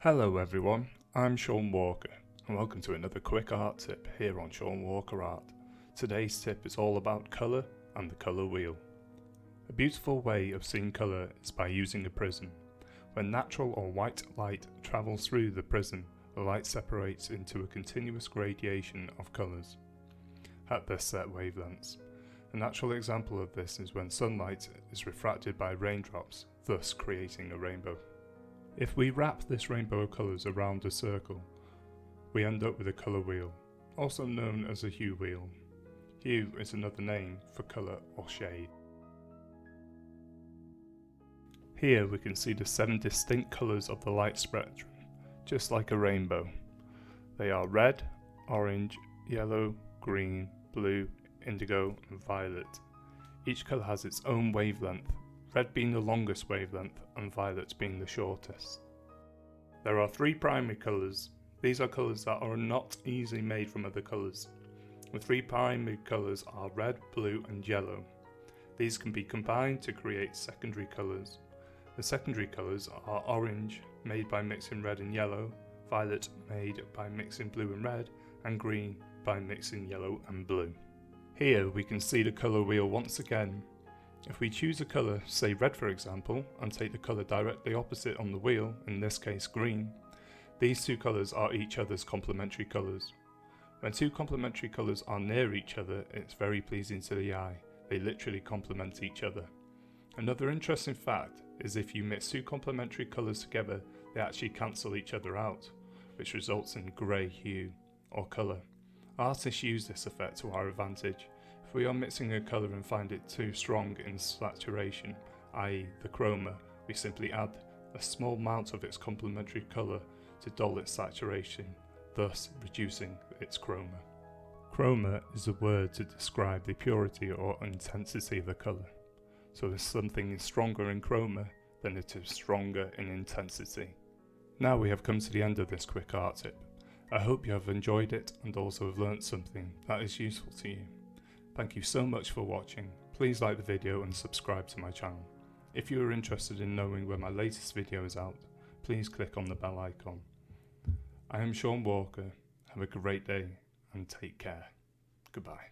Hello everyone, I'm Sean Walker and welcome to another quick art tip here on Sean Walker Art. Today's tip is all about colour and the colour wheel. A beautiful way of seeing colour is by using a prism. When natural or white light travels through the prism, the light separates into a continuous gradation of colours at their set wavelengths. A natural example of this is when sunlight is refracted by raindrops, thus creating a rainbow. If we wrap this rainbow of colours around a circle, we end up with a colour wheel, also known as a hue wheel. Hue is another name for colour or shade. Here we can see the 7 distinct colours of the light spectrum, just like a rainbow. They are red, orange, yellow, green, blue, indigo and violet. Each colour has its own wavelength, red being the longest wavelength and violet being the shortest. There are 3 primary colours. These are colours that are not easily made from other colours. The 3 primary colours are red, blue and yellow. These can be combined to create secondary colours. The secondary colours are orange, made by mixing red and yellow, violet, made by mixing blue and red, and green, by mixing yellow and blue. Here we can see the colour wheel once again. If we choose a colour, say red for example, and take the colour directly opposite on the wheel, in this case green, these 2 colours are each other's complementary colours. When 2 complementary colours are near each other, it's very pleasing to the eye. They literally complement each other. Another interesting fact is if you mix 2 complementary colours together, they actually cancel each other out, which results in grey hue or colour. Artists use this effect to our advantage. If we are mixing a colour and find it too strong in saturation, i.e. the chroma, we simply add a small amount of its complementary colour to dull its saturation, thus reducing its chroma. Chroma is a word to describe the purity or intensity of the colour. So if something is stronger in chroma, then it is stronger in intensity. Now we have come to the end of this quick art tip. I hope you have enjoyed it and also have learnt something that is useful to you. Thank you so much for watching. Please like the video and subscribe to my channel. If you are interested in knowing when my latest video is out, please click on the bell icon. I am Sean Walker. Have a great day and take care. Goodbye.